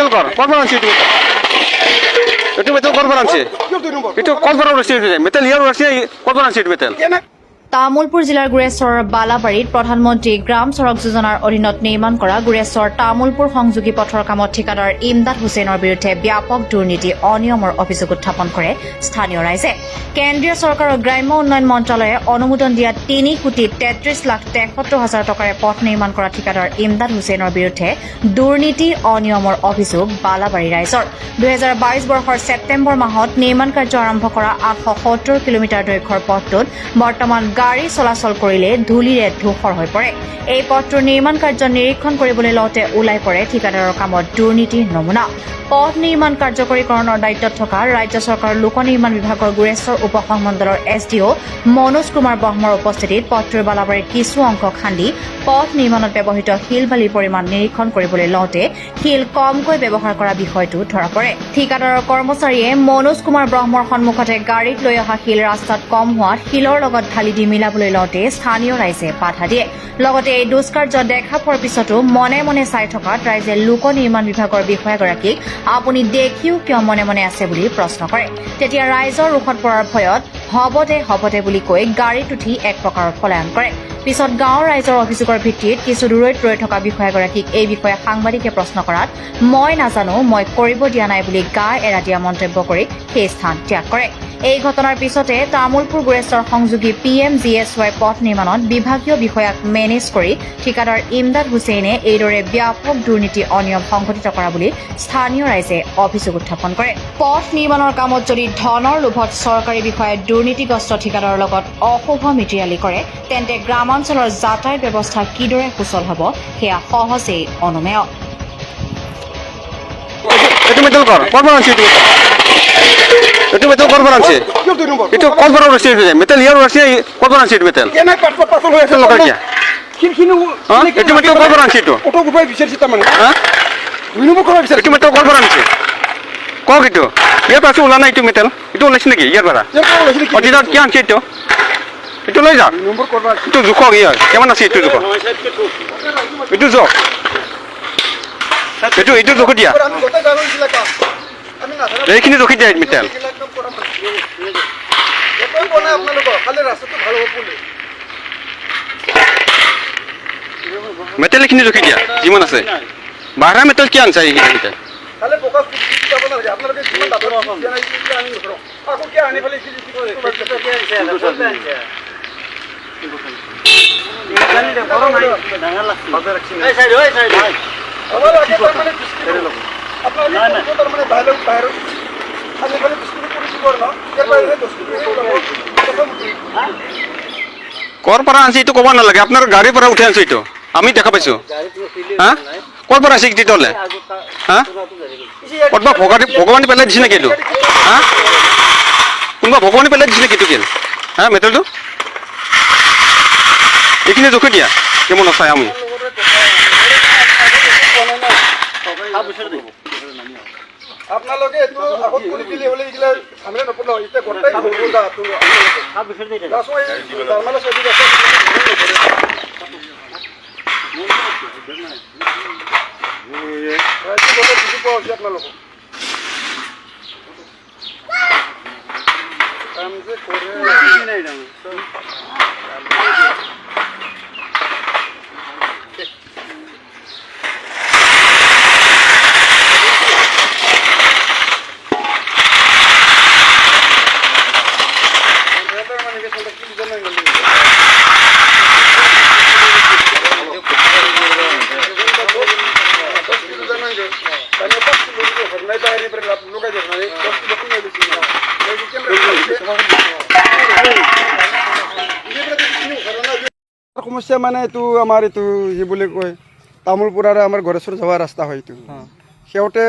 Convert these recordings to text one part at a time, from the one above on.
metal কর কত আনছি মেটেল কত আনছি এটা কত আনছি মেটেল ইয়ার আনছি কত আনছি মেটেল তামুলপুৰ জিলাৰ গুৰেশ্বৰৰ বালাবাৰীত প্ৰধানমন্ত্ৰী গ্ৰাম চড়ক যোজনাৰ অধীনত নিৰ্মাণ কৰা গুৰেশ্বৰ তামুলপুৰ সংযোগী পথৰ কামত ঠিকাদাৰ ইমদাদ হুছেইনৰ বিৰুদ্ধে ব্যাপক দুৰ্নীতি অনিয়মৰ অভিযোগ উত্থাপন কৰে স্থানীয় ৰাইজে কেন্দ্ৰীয় চৰকাৰৰ গ্ৰাম্য উন্নয়ন মন্ত্ৰালয়ে অনুমোদন দিয়া 3,33,73,000 টকাৰে পথ নিৰ্মাণ কৰা ঠিকাদাৰ ইমদাদ হুছেইনৰ বিৰুদ্ধে দুৰ্নীতি অনিয়মৰ অভিযোগ বালাবাৰী ৰাইজৰ 2022 বৰ্ষৰ ছেপ্টেম্বৰ মাহত নিৰ্মাণ কাৰ্য আৰম্ভ কৰা 870 কিলোমিটাৰ দৈৰ্ঘ্যৰ পথটোত বৰ্তমান গাড়ী চলাচল কৰিলে ধূলিৰে ধূসৰ হৈ পৰে এই পথটোৰ নিৰ্মাণ কাৰ্য নিৰীক্ষণ কৰিবলৈ লওঁতে ওলাই পৰে ঠিকাদাৰৰ কামত দুৰ্নীতিৰ নমুনা পথ নিৰ্মাণ কাৰ্যকৰীকৰণৰ দায়িত্বত থকা ৰাজ্য চৰকাৰৰ লোক নিৰ্মাণ বিভাগৰ গুৰেশ্বৰ উপসংমণ্ডলৰ এছডিঅ মনোজ কুমাৰ ব্ৰহ্মৰ উপস্থিতিত পথটোৰ বালাবাৰীৰ কিছু অংশ খান্দি পথ নিৰ্মাণত ব্যৱহৃত শিল বালিৰ পৰিমাণ নিৰীক্ষণ কৰিবলৈ লওঁতে শিল কমকৈ ব্যৱহাৰ কৰা বিষয়টো ধৰা পৰে ঠিকাদাৰৰ কৰ্মচাৰীয়ে মনোজ কুমাৰ ব্ৰহ্মৰ সন্মুখতে গাড়ীত লৈ অহা শিল ৰাস্তাত কম হোৱাত শিলৰ লগত ঢালি দি মিলাবলৈ লওঁতে স্থানীয় ৰাইজে বাধা দিয়ে লগতে এই দুষ্কাৰ্য দেখা পোৱাৰ পিছতো মনে মনে চাই থকাত ৰাইজে লোক নিৰ্মাণ বিভাগৰ বিষয়াগৰাকীক আপুনি দেখিও কিয় মনে মনে আছে বুলি প্ৰশ্ন কৰে তেতিয়া ৰাইজৰ ৰোষত পৰাৰ ভয়ত হবতে বুলি কৈ গাড়ীত উঠি এক প্ৰকাৰৰ পলায়ন কৰে পিছত গাঁৱৰ ৰাইজৰ অভিযোগৰ ভিত্তিত কিছু দূৰৈত ৰৈ থকা বিষয়াগৰাকীক এই বিষয়ে সাংবাদিকে প্ৰশ্ন কৰাত মই নাজানো মই কৰিব দিয়া নাই বুলি গা এৰা দিয়া মন্তব্য কৰি সেই স্থান ত্যাগ কৰে এই ঘটনাৰ পিছতে তামুলপুৰ গুৰেশ্বৰ সংযোগী PMGSY পথ নিৰ্মাণত বিভাগীয় বিষয়াক মেনেজ কৰি ঠিকাদাৰ ইমদাদ হুছেইনে এইদৰে ব্যাপক দুৰ্নীতি অনিয়ম সংঘটিত কৰা বুলি স্থানীয় ৰাইজে অভিযোগ উত্থাপন কৰে পথ নিৰ্মাণৰ কামত যদি ধনৰ লোভত চৰকাৰী বিষয়াই দুৰ্নীতিগ্ৰস্ত ঠিকাদাৰৰ লগত অশুভ মিতিৰালি কৰে তেন্তে গ্ৰামাঞ্চলৰ যাতায়াত ব্যৱস্থা কিদৰে সুচল হ'ব সেয়া সহজেই অনুমেয় এটা মেটেল কর কত আনছি এটা মেটেল কত আনছি এটা কত আনছি মেটেল ইয়ার আনছি কত আনছি মেটেল কেনে পাটপট পাতল হৈ আছে লগা কি খিনখিন এটা মেটেল কত আনছি তো অটো গুপাই বিচাৰিছে তাৰমানে হ্যাঁ দুই নম্বৰ কৰা বিচাৰিছে এটা মেটেল কত আনছি কক itu ইয়াৰ পাছে ওলা নাই itu মেটেল itu ওলাইছে নেকি ইয়াৰ পৰা অদিনত কি আনছি itu লৈ যা দুই নম্বৰ কৰবা itu জুখক ইয়াৰ কেমন আছে itu জুখক itu জুখ itu জুখ দিয়া আমি গোটেই গাঁও দিলা কা আমি নাথাকা এইখিনি জুখি দিয়া মেটেল একদম কৰা একদম বনাই আপোনালোকৰ খালি ৰাস্তাটো ভাল হ'ব বুলি মেটেল এইখিনি জুখি দিয়া যিমান আছে বাহিৰা মেটেল কি আনছা এইখিনি মেটেল খালি বোকা যাব নালাগে আপোনালোকে যিমান দাবৰ দিয়া নাই কি আনি নকৰো আকৌ কি আনি ফেলে কি কি কৰে জানি দে বড় নাই ডাঙৰ লাগছে বাজার রাখছি এই সাইড ওই সাইড আমার আগে মানে আপনারা না মানে বাইরে বাইরে আমি ফেলে বিস্কুট করে কি করব এর বাইরে 10 কৰ পৰা আনছি এইটো ক'ব নালাগে আপোনাৰ গাড়ীৰ পৰা উঠাই আনছো এইটো আমি দেখা পাইছো হা কৰ পৰা আনছি এইটো হ'লে হা ক'ৰবা ভগৱানে পেলাই দিছে নেকি এইটো হা কোনোবা ভগৱানে পেলাই দিছে নেকি এইটো কি হা মেটেলটো এইখিনি জোখি দিয়া কেমন আছে আমি আপোনালোকে এটো আগত কৰি দিলে হলে ইগলা সামনে নপড়লো এটা গোটাই হবো দা তো সব বিছর দেই দাও সবাই নরমাল সদি আছে এই গোটা কিছু পাওয়া যায় আপনালোক কাম যে করে কি নাই দাম সমস্যা মানে এইটো আমাৰ এইটো যি বুলি কয় তামুলপুৰ আৰু আমাৰ গড়েশ্বৰ যোৱা ৰাস্তা হয় এইটো সিহঁতে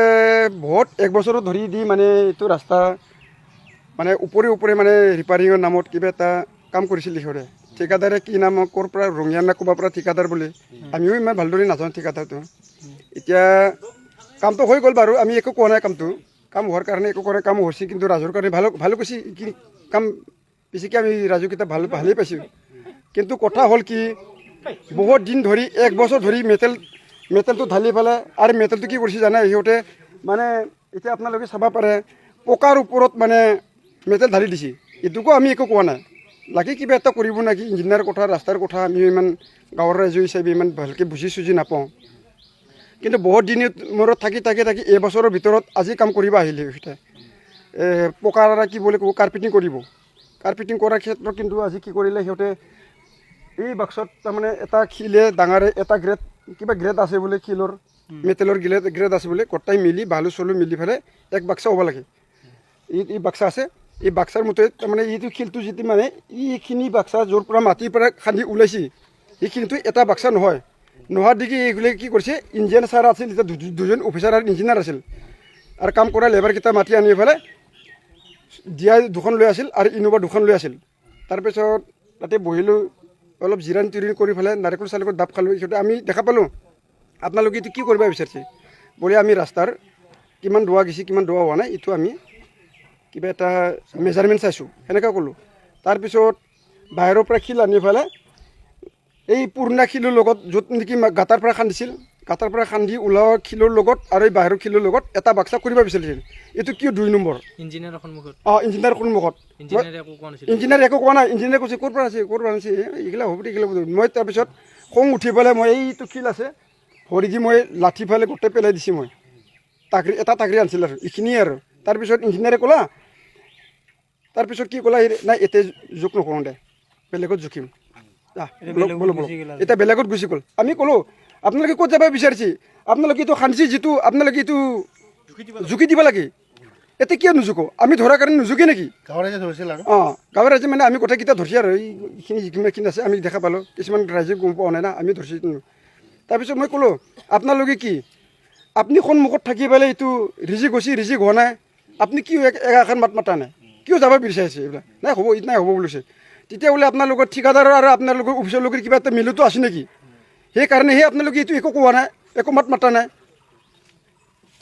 বহুত এক বছৰো ধৰি দি মানে এইটো ৰাস্তা মানে উপৰি মানে ৰিপেয়াৰিঙৰ নামত কিবা এটা কাম কৰিছিল সিহঁতে ঠিকাদাৰে কি নাম ক'ৰ পৰা ৰঙিয়ান না ক'ৰবাৰ পৰা ঠিকাদাৰ বুলি আমিও ইমান ভালদৰে নাজানো ঠিকাদাৰটো এতিয়া কামটো হৈ গ'ল বাৰু আমি একো কোৱা নাই কাম হোৱাৰ কাৰণে একো কৰে কাম হৈছে কিন্তু ৰাজৰ কাৰণে ভালো কৈছে কাম বেছিকৈ আমি ৰাজুকেইটা ভালেই পাইছোঁ কিন্তু কথা হ'ল কি বহুত দিন ধৰি এক বছৰ ধৰি মেটেলটো ঢালি পেলাই আৰু মেটেলটো কি কৰিছে জানে সিহঁতে মানে এতিয়া আপোনালোকে চাব পাৰে পকাৰ ওপৰত মানে মেটেল ঢালি দিছে এইটোকো আমি একো কোৱা নাই লাগি কিবা এটা কৰিব নেকি ইঞ্জিনিয়াৰ কথা ৰাস্তাৰ কথা আমি ইমান গাঁৱৰ ৰাইজ হিচাপে ইমান ভালকৈ বুজি চুজি নাপাওঁ কিন্তু বহুত দিনৰ মূৰত থাকি এবছৰৰ ভিতৰত আজি কাম কৰিব আহিলে সিহঁতে পকাৰ কি বুলি ক'ব কাৰ্পেটিং কৰিব কাৰ্পেটিং কৰাৰ ক্ষেত্ৰত কিন্তু আজি কি কৰিলে সিহঁতে এই বাক্সত তাৰমানে এটা শিলে ডাঙৰে এটা গ্ৰেড কিবা গ্ৰেড আছে বোলে শিলৰ মেটেলৰ গ্ৰেড আছে বোলে গোটাই মিলি বালু চলু মিলি পেলাই এক বাক্সা হ'ব লাগে এই বাক্সা আছে এই বাক্সাৰ মতে তাৰমানে এইটো শিলটো যিটো মানে এইখিনি বাক্সা য'ৰ পৰা মাটিৰ পৰা খান্দি ওলাইছে এইখিনিতো এটা বাক্সা নহয় নোহোৱাৰ দেখি এইগুলো কি কৰিছে ইঞ্জিনিয়াৰ ছাৰ আছিল এতিয়া দুজন অফিচাৰ আৰু ইঞ্জিনিয়াৰ আছিল আৰু কাম কৰা লেবাৰকেইটা মাতি আনি পেলাই দিয়া দুখন লৈ আছিল আৰু ইনোভা দুখন লৈ আছিল তাৰপিছত তাতে বহিলোঁ অলপ জিৰাণ তিৰিণ কৰি পেলাই নাৰিকল চাৰিকল ডাব খালোঁ সিহঁতে আমি দেখা পালোঁ আপোনালোকে এইটো কি কৰিব বিচাৰিছে বোলে আমি ৰাস্তাৰ কিমান দোৱা গৈছে কিমান দোৱা হোৱা নাই এইটো আমি কিবা এটা মেজাৰমেণ্ট চাইছোঁ সেনেকৈ ক'লোঁ তাৰপিছত বাহিৰৰ পৰা শিল আনি পেলাই এই পুৰণা শিলৰ লগত য'ত নেকি গাঁতাৰ পৰা খান্দিছিল গাঁতাৰ পৰা খান্দি ওলোৱা শিলৰ লগত আৰু এই বাহিৰৰ শিলৰ লগত এটা বাক্সা কৰিব বিচাৰিছিল এইটো কি 2 নম্বৰ ইঞ্জিনিয়াৰৰ সন্মুখত ইঞ্জিনিয়াৰ সন্মুখত ইঞ্জিনিয়াৰ একো কোৱা নাই ইঞ্জিনিয়াৰ কৈছে ক'ৰ পৰা আছে এইগিলা হ'ব এইগিলা মই তাৰপিছত খং উঠি পেলাই মই এইটো শিল আছে ভৰি দি মই লাঠি ফালে গোটেই পেলাই দিছোঁ মই এটা তাকৰি আনিছিল আৰু এইখিনিয়ে আৰু তাৰপিছত ইঞ্জিনিয়াৰে ক'লা তাৰপিছত কি ক'লা নাই এতিয়া জোখ নকৰোঁ দে বেলেগত জোখিম এতিয়া বেলেগত গুচি গ'ল আমি ক'লোঁ আপোনালোকে ক'ত যাব বিচাৰিছে আপোনালোকে এইটো খান্দিছে যিটো আপোনালোকে এইটো জুখি দিব লাগে এতিয়া কিয় নুজুকো আমি ধৰাৰ কাৰণে নুজুকে নেকি গাঁৱৰ ৰাইজে মানে আমি গোটেইকেইটা ধৰিছে আৰু এইখিনি যিখিনি আছে আমি দেখা পালোঁ কিছুমান ৰাইজে গম পোৱা নাই না আমি ধৰিছোঁ তাৰপিছত মই ক'লোঁ আপোনালোকে কি আপুনি সন্মুখত থাকি পেলাই এইটো ৰিজিক হৈছে ৰিজিক হোৱা নাই আপুনি কিয় একাষাৰ মাত মাতা নাই কিয় যাব বিচাৰিছে এইবিলাক নাই হ'ব নাই হ'ব বুলিছে তেতিয়া বোলে আপোনালোকৰ ঠিকাদাৰৰ আৰু আপোনালোকৰ অফিচৰ লোকৰ কিবা এটা মিলতো আছে নেকি সেইকাৰণেহে আপোনালোকে এইটো একো কোৱা নাই একো মাত মাতা নাই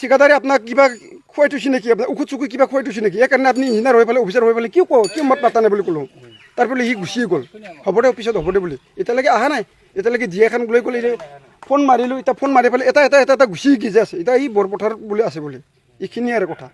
ঠিকাদাৰে আপোনাক কিবা খুৱাই থৈছে নেকি আপোনাৰ ঔষধ চকুত কিবা খুৱাই থৈছে নেকি সেইকাৰণে আপুনি ইঞ্জিনিয়াৰ হৈ পেলাই অফিচাৰ হৈ পেলাই কিয় মাত মাতা নাই বুলি ক'লোঁ তাৰপৰা সি গুচিয়ে গ'ল হ'ব দে অফিচত হ'ব দে বুলি এতিয়ালৈকে অহা নাই এতিয়ালৈকে জি এখন লৈ গ'লে ফোন মাৰিলোঁ এতিয়া ফোন মাৰি পেলাই এটা গুচি গিজে আছে এতিয়া এই বৰপথাৰ বুলি আছে বুলি এইখিনিয়ে আৰু কথা